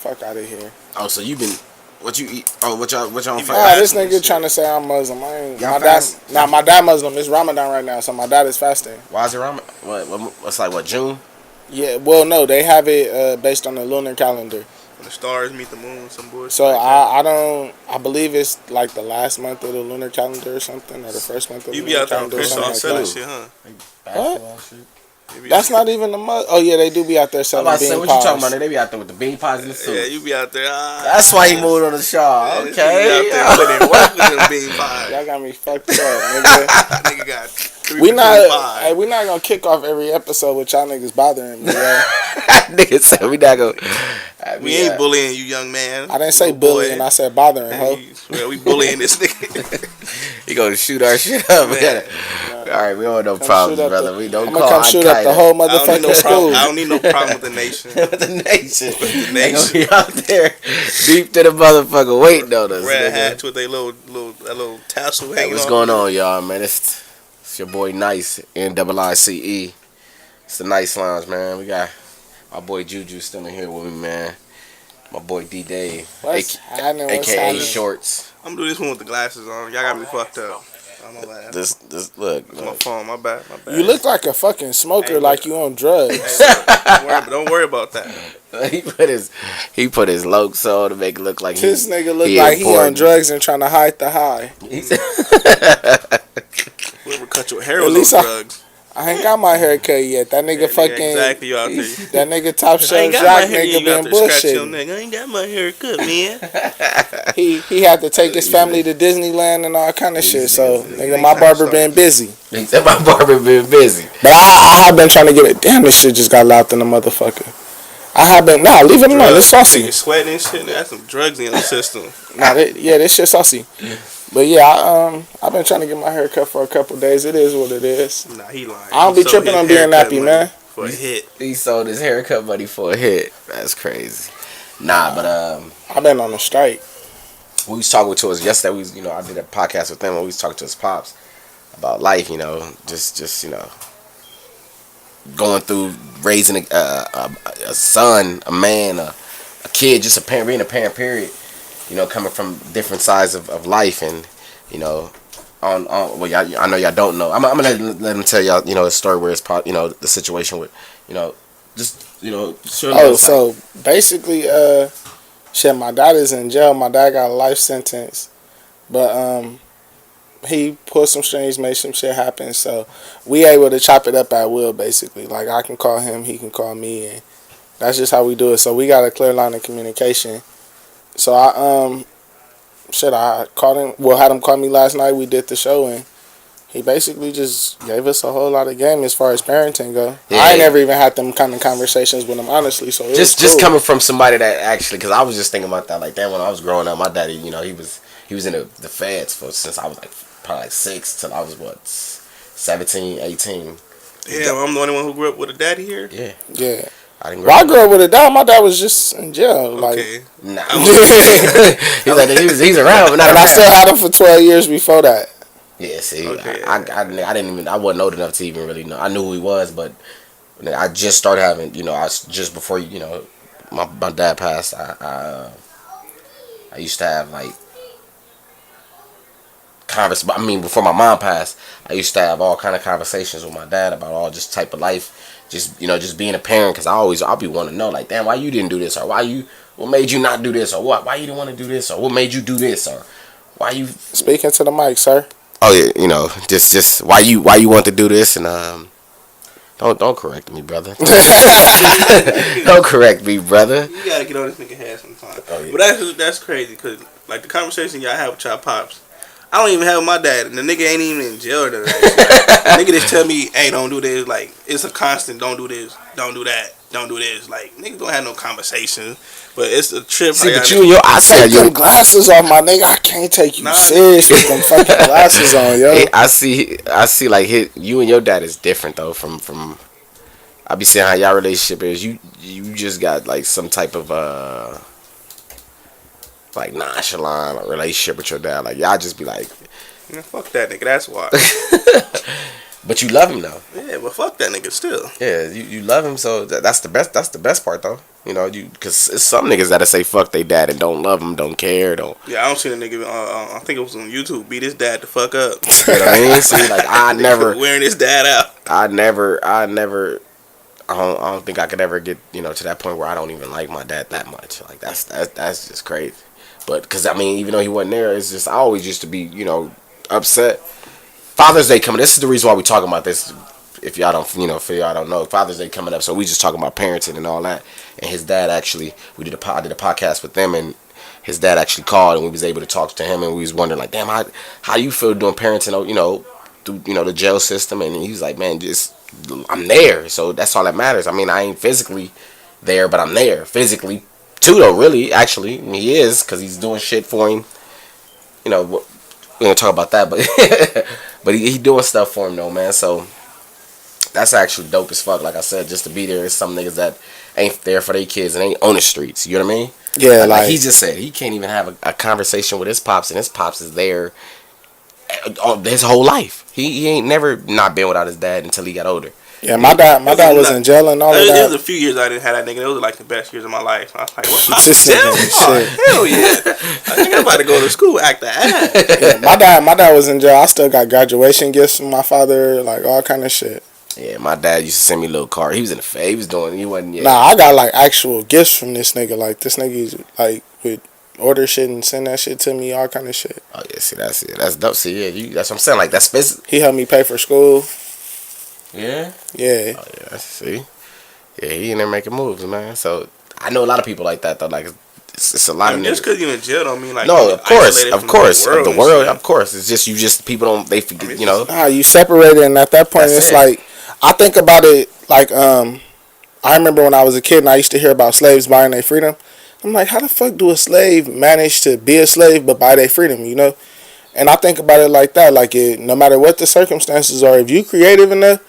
Fuck out of here. Oh, so you been what you eat? Oh, what y'all on fast? Nah, this nigga trying to say I'm Muslim. I ain't. Y'all My fast? dad. Nah, my dad Muslim. It's Ramadan right now, so my dad is fasting. Why is it Ramadan? What's like what June? Yeah. Well, no, they have it based on the lunar calendar. When the stars meet the moon, some bullshit. So like I don't. I believe it's like the last month of the lunar calendar or something, or the first month of the you be lunar out there on calendar. Crenshaw Like selling that. shit, huh? Basketball shit. That's not even the month. Oh yeah, they do be out there I'm selling about to say, bean what pies. you talking about? They be out there with the bean pies and the soup. Yeah, you be out there. That's why he moved on the show. You Okay. be out there putting work with them bean pies. Y'all got me fucked up, nigga. Nigga got 3 we for not. 25. Hey, we not gonna kick off every episode with y'all niggas bothering me. Yo. Nigga said we not gonna. We ain't bullying you, young man. I didn't say bullying. I said bothering. Ho. Well, we bullying this nigga. He gonna shoot our shit up. All right, we don't have no problems, brother. We don't. I'm gonna come shoot up the whole motherfucking school. I don't need no problem with the nation. With the nation. With the They gonna nation. be out there deep to the motherfucker waiting on us. Red nigga. hats with their little tassel Hey, hanging what's off. going on, y'all, man? It's your boy Nice, Niice. It's the Niice Lounge, man. We got my boy Juju still in here with me, man. My boy D-Day, What's happening? What's a.k.a. happening? Shorts. I'm doing this one with the glasses on. Y'all got me fucked up. I don't know that. This look. It's my phone. My bad. You look like a fucking smoker, Hey, like you on drugs. Don't worry about that. He put his locs on to make it look like This nigga look like he on drugs and trying to hide the high. Whoever cut your hair At was least on drugs. I ain't got my hair cut yet. That nigga fucking. Exactly, you out there. That nigga top I shelf ain't got my Jacques hair. nigga You out been there scratching your bullshitting. neck. I ain't got my hair cut, man. He had to take his family to Disneyland and all kind of shit. So nigga, my barber been busy. He said my barber been busy. But I have been trying to get it. Damn, this shit just got loud in the motherfucker. I have been. Nah, leave it alone. It's saucy. Nigga sweating and shit. That's some drugs in your system. Nah, this shit saucy. But yeah, I've been trying to get my hair cut for a couple days. It is what it is. Nah, he lying. I don't be tripping on being nappy, man. For a hit. He sold his haircut money for a hit. That's crazy. Nah, but I've been on a strike. we was talking to us yesterday. I did a podcast with them and we was talking to his pops about life. Just going through raising a son, a man, a kid, just a parent, being a parent. Period. Coming from different sides of life, and well, I know y'all don't know. I'm gonna let him tell y'all, a story where it's the situation with, So basically, shit, my dad is in jail. My dad got a life sentence, but he pulled some strings, made some shit happen. So we able to chop it up at will, basically. Like I can call him, he can call me, and that's just how we do it. So we got a clear line of communication. So I called him. Well, had him call me last night. We did the show, and he basically just gave us a whole lot of game as far as parenting go. Yeah. I ain't never even had them kind of conversations with him, honestly. So it was just cool. coming from somebody that actually, because I was just thinking about that. Like that when I was growing up, my daddy, he was in the feds since I was probably 6 till I was 17, 18. Yeah, I'm the only one who grew up with a daddy here. Yeah. I grew up with a dad. My dad was just in jail. Okay. Nah. he's around, but not and around. I still had him for 12 years before that. Yeah, see, Okay. I wasn't old enough to even really know. I knew who he was, but I just started having, just before, my dad passed, I used to have before my mom passed, I used to have all kind of conversations with my dad about all just type of life. Just being a parent, because I'll be wanting to know, like, damn, why you didn't do this, or what made you not do this, or why you didn't want to do this, or what made you do this, or why you Speaking to the mic, sir. Oh yeah, just why you want to do this, and don't correct me, brother. Don't correct me, brother. You gotta get on this nigga head sometime. Oh, yeah. But that's crazy, because like the conversation y'all have with y'all pops, I don't even have with my dad, and the nigga ain't even in jail or that. Nigga just tell me, hey, don't do this. Like, it's a constant, don't do this, don't do that, don't do this. Like, niggas don't have no conversation, but it's a trip. See, but I take them glasses off, my nigga. I can't take you serious with them fucking glasses on, yo. Hey, I see, like, you and your dad is different, though, from I be seeing how y'all relationship is. You just got, like, some type of, like, nonchalant relationship with your dad. Like, y'all just be like, fuck that nigga, that's why. But you love him though. Yeah, but fuck that nigga still. Yeah, you love him, so that's the best. That's the best part though. You know, because it's some niggas that'll say fuck they dad and don't love him, don't care, don't. Yeah, I don't see a nigga. I think it was on YouTube. Beat his dad the fuck up. You know what I mean? See, like I never wearing his dad out. I don't think I could ever get to that point where I don't even like my dad that much. Like that's just crazy. But because I mean, even though he wasn't there, it's just I always used to be upset. Father's Day coming. This is the reason why we talking about this. If y'all don't for y'all don't know, Father's Day coming up, so we just talking about parenting and all that. And his dad actually, I did a podcast with them, and his dad actually called, and we was able to talk to him, and we was wondering like, damn, how you feel doing parenting, through the jail system, and he was like, man, just I'm there, so that's all that matters. I mean, I ain't physically there, but I'm there physically too, though. Really, actually, I mean, he is, because he's doing shit for him. We gonna talk about that, but but he doing stuff for him though, man. So that's actually dope as fuck. Like I said, just to be there. There's some niggas that ain't there for their kids and ain't on the streets. You know what I mean? Yeah, like he just said, he can't even have a conversation with his pops, and his pops is there his whole life. He ain't never not been without his dad until he got older. Yeah, my dad was in jail and all of that. There was a few years I didn't have that nigga. Those were like the best years of my life. I was like, what? This Jail? nigga, Oh, hell yeah. I think I'm about to go to school, act the ass. Yeah, my dad was in jail. I still got graduation gifts from my father, like all kind of shit. Yeah, my dad used to send me a little card. He was in the Fed. He wasn't yet. Nah, I got like actual gifts from this nigga. Like this nigga's like would order shit and send that shit to me, all kind of shit. Oh yeah, see that's it. That's dope. See, yeah, that's what I'm saying. Like that's physical. He helped me pay for school. Yeah. Yeah. Oh yeah. See. Yeah, he in there making moves, man. So I know a lot of people like that though. Like it's a lot of just because you're in jail don't mean like no, of course, the world, shit. of course. It's just people don't they forget, Nah, you separated, and at that point, it's like I think about it like I remember when I was a kid and I used to hear about slaves buying their freedom. I'm like, how the fuck do a slave manage to be a slave but buy their freedom? And I think about it like that. Like no matter what the circumstances are, if you creative enough,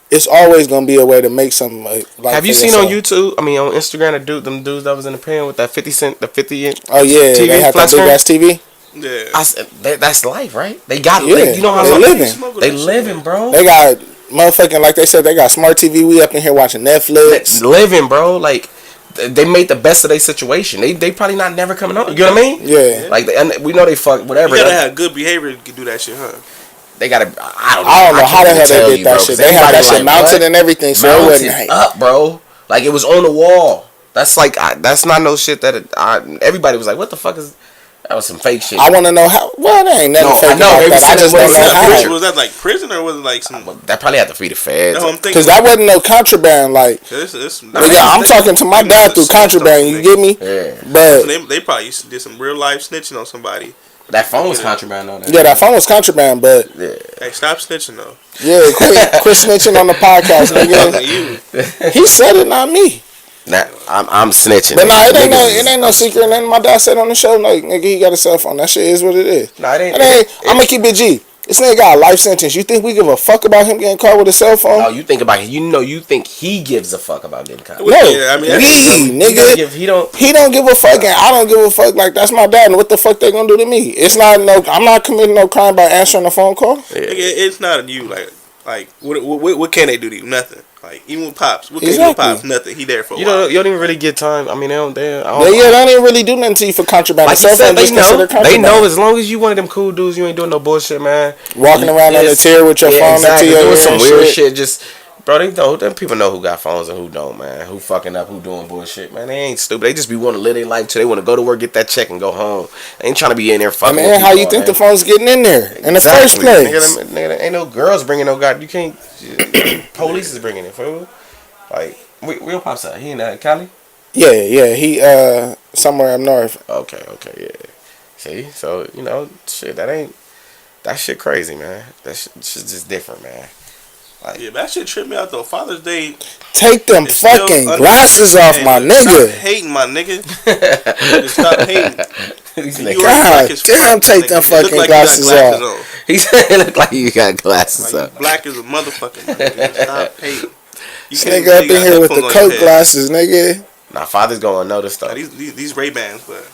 it's always gonna be a way to make something. Like have you seen on YouTube? I mean, on Instagram, them dudes that was in the pen with that 50 inch. Oh yeah, TV, they had that big ass TV. Yeah, I said that's life, right? They got yeah. You know how they living. They living, bro. They got motherfucking like they said. They got smart TV. We up in here watching Netflix. Living, bro. Like they made the best of their situation. They probably not never coming on. You know what I mean? Yeah. Like and we know they fuck whatever. You gotta have good behavior to do that shit, huh? They gotta. I don't know how the hell they did that shit. They had that shit mounted and everything, so it wasn't up, bro. Like it was on the wall. That's like that's not no shit that everybody was like, what the fuck is. That was some fake shit. I want to know how. Well, there ain't nothing fake about that. I just don't know how. Was that like prison or was it like some? That probably had to feed the feds. Because that wasn't no contraband. Like, I'm talking to my dad through contraband. You get me? Yeah. But they probably used to do some real life snitching on somebody. That phone was contraband on that. Yeah, that phone was contraband. But yeah. Hey, stop snitching though. Yeah, quit snitching on the podcast, nigga. He said it, not me. Nah, I'm snitching. But nah, it ain't no secret. And then my dad said on the show, like, nigga, he got a cell phone. That shit is what it is. Nah, it ain't. I'm gonna keep it G. This nigga got a life sentence. You think we give a fuck about him getting caught with a cell phone? No, you think about it. You think he gives a fuck about getting caught. No, yeah, I mean, nigga. He don't give a fuck, and I don't give a fuck. Like, that's my dad, and what the fuck they gonna do to me? It's not I'm not committing no crime by answering a phone call. Yeah. It's not you. Like what can they do to you? Nothing. Like even with pops, what can they do to pops? Nothing. He there for a while. You don't even really get time. I mean, they don't even really do nothing to you for contraband. Like you said, they know as long as you one of them cool dudes, you ain't doing no bullshit, man. Walking around on the tier with your phone exactly, until doing some weird shit. Just bro, they know. Them people know who got phones and who don't, man. Who fucking up, who doing bullshit, man. They ain't stupid. They just be wanting to live their life till they want to go to work, get that check, and go home. They ain't trying to be in there fucking. I mean, how you think the phone's getting in there in the first place? Nigga, ain't no girls bringing no god. You can't. Police is bringing it, fool. Like, where pops at? He in Cali? Yeah. He somewhere up north. Okay, yeah. See, so shit, that shit crazy, man. That shit's just different, man. Like, yeah, that shit tripped me out though. Father's Day. Take them fucking glasses off, my nigga. Stop hating, my nigga. Stop hating. God damn, take them fucking glasses off. He said it look like you got glasses like, up. Black as a motherfucker, my nigga. Stop hating. This nigga up in here with the Coke glasses, nigga. Nah, father's gonna notice though. These Ray-Bans, but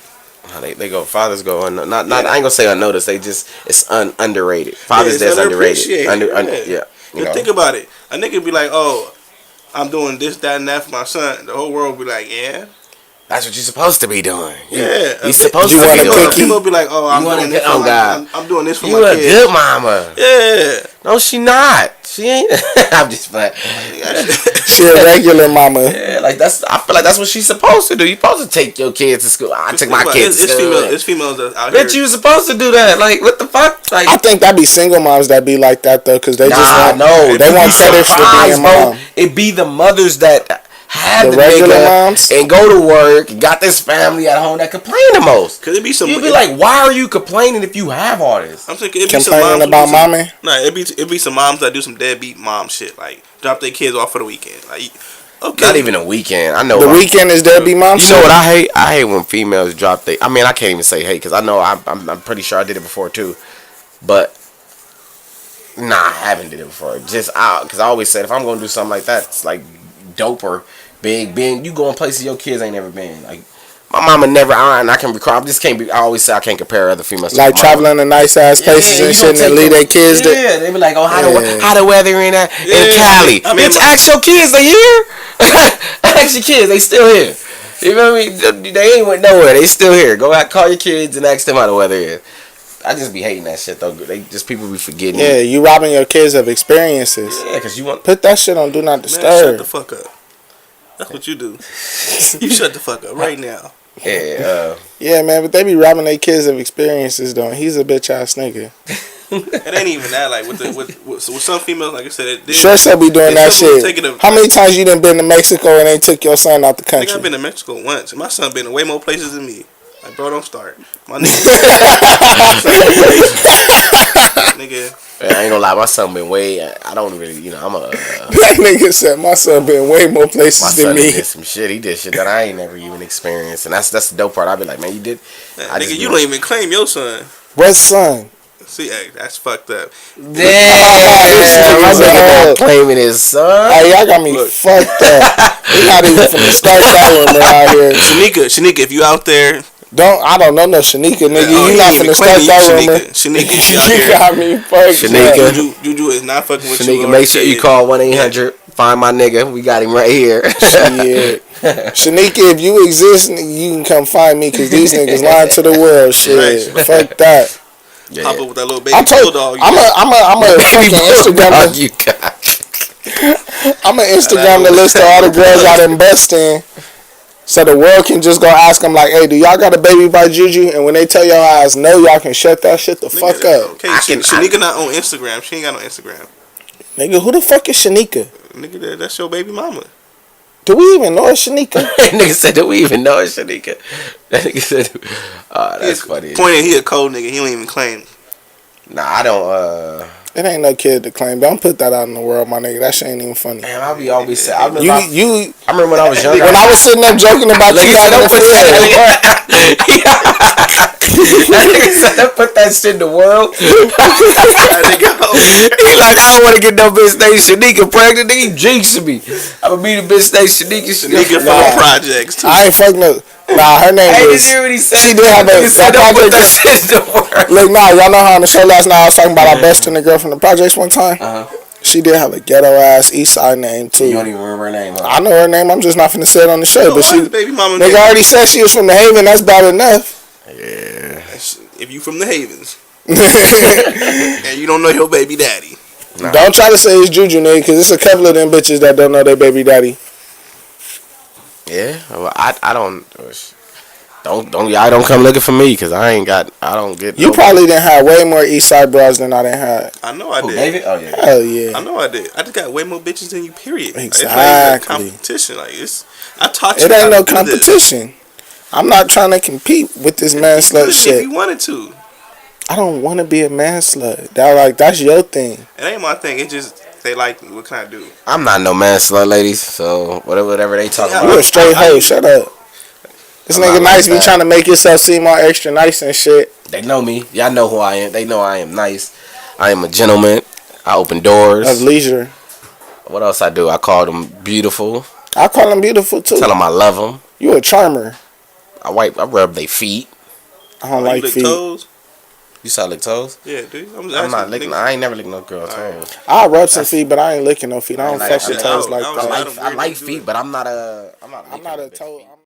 They go. Fathers go. Not. I ain't gonna say unnoticed. They just it's underrated. Fathers Yeah, Day's underrated. yeah. You know. Think about it. A nigga be like, oh, I'm doing this, that, and that for my son. The whole world be like, yeah. That's what you're supposed to be doing. Yeah, you supposed you to want be a doing. cookie? People be like, "Oh, I'm doing this for I'm doing this for You my a kids." good mama. Yeah, No, she not. She ain't. I'm just playing. She a regular mama. Yeah, like that's. I feel like that's what she's supposed to do. You supposed to take your kids to school. I take my kids to school. It's females that's out here. Bitch, you supposed to do that. Like, what the fuck? Like, I think that be single moms that be like that though, because they just want they want credit for being mom. It be the mothers that have the regular nigga moms and go to work, got this family at home that complain the most. Could it be some? You be like, why are you complaining if you have all this? I'm thinking it be complaining some moms about mommy. Nah, it be some moms that do some deadbeat mom shit, like drop their kids off for the weekend. Like, okay, Not even a weekend. I know the weekend is deadbeat mom. You know what I hate? I hate when females drop they. I mean, I can't even say hate because I know I'm pretty sure I did it before too, but. Nah, I haven't did it before. Just out because I always said if I'm gonna do something like that, it's like doper. Big, you going places your kids ain't never been. Like my mama never, and I can recall. I just can't be. I always say I can't compare other females. Like traveling to nice ass places and shit, and leave their kids. Yeah, they be like, oh, how the weather in Cali? I mean, bitch, ask your kids. They here. Ask your kids. They still here. You know what I mean? They ain't went nowhere. They still here. Go out, call your kids, and ask them how the weather is. I just be hating that shit though. They just people be forgetting. Yeah, you robbing your kids of experiences. Yeah, because you want put that shit on do not disturb. Man, shut the fuck up. That's what you do. You shut the fuck up right now. Yeah. Yeah, man, but they be robbing their kids of experiences though. He's a bitch ass nigga. It ain't even that. Like with some females, like I said, sure so be doing that shit. How many times you done been to Mexico and they took your son out the country? I've been to Mexico once. My son been to way more places than me. Like, bro, don't start. My nigga. Nigga. Yeah, I ain't gonna lie, my son been way. I don't really, I'm a. That nigga said my son been way more places than me. He did some shit. He did shit that I ain't never even experienced, and that's the dope part. I be like, man, you did. Nigga, you don't even claim your son. What son? See, hey, that's fucked up. Damn, my nigga not claiming his son. Hey, y'all got me fucked up. We not even finna start that one around here. Shanika, if you out there. I don't know no Shanika, nigga. You not finna start that rumor. Shanika, you got me fucked Shanika. up. Juju is not fucking with Shanika, you. make sure you call 1-800. Find my nigga. We got him right here. Shit. Shanika, if you exist, you can come find me because these niggas lying to the world. Shit. Right. Fuck that. Yeah. Pop up with that little baby bulldog. I'm a fucking Instagram. I'm an Instagram the list of all the girls out in Bustin'. So the world can just go ask them like, hey, do y'all got a baby by Juju? And when they tell your ass no, y'all can shut that shit the fuck up. Okay, Shanika not on Instagram. She ain't got no Instagram. Nigga, who the fuck is Shanika? Nigga, that's your baby mama. Do we even know it's Shanika? Nigga said, do we even know it's Shanika? That nigga said, oh, that's funny. Pointing, he a cold nigga. He don't even claim. Nah, I don't, It ain't no kid to claim. Don't put that out in the world, my nigga. That shit ain't even funny. Man, I be always saying. I remember when I was younger. When I was sitting there joking about you having a That nigga said, don't put that shit in the world. He like, I don't want to get no bitch named Shanika pregnant. Nigga, he jinxing me. I'm going to be the bitch named Shanika. Shanika from the projects, too. I ain't fucking up. Nah, her name was. She did have a. Don't put that shit in the world. Look, nah, y'all know how on the show last night I was talking about our best friend, the girl from the projects one time? She did have a ghetto ass East Side name, too. You don't even remember her name, huh? I know her name. I'm just not finna say it on the show. But she. Baby mama nigga already said she was from the Haven. That's bad enough. Yeah. If you from the Havens. And you don't know your baby daddy. Nah. Don't try to say it's Juju, nigga, because it's a couple of them bitches that don't know their baby daddy. Yeah, well, I don't y'all don't come looking for me because I don't get. You probably didn't have way more East Side bras than I didn't have. I know I did. David? Oh yeah. Hell yeah. I know I did. I just got way more bitches than you. Period. Exactly. Like, it's like competition. Like I taught you. It ain't no competition. I'm not trying to compete with this man slut shit. If you wanted to. I don't want to be a man slut. That's your thing. It ain't my thing. It just they like me. What can I do? I'm not no man slut, ladies. So whatever they talk about. You a straight hoe. Shut up. This nigga nice be trying to make yourself seem all extra nice and shit. They know me. Y'all know who I am. They know I am nice. I am a gentleman. I open doors. Of leisure. What else I do? I call them beautiful. I call them beautiful too. Tell them I love them. You a charmer. I rub their feet. I don't You like lick feet. toes? You saw lick toes? Yeah, dude. I'm not licking. I ain't never licked no girl toes. I rub some feet, but I ain't licking no feet. I don't like- fuck with I toes don't- like I don't that. know. I them like weird niggas do feet, that. but I'm not a. I'm not. I'm not a big toe. feet.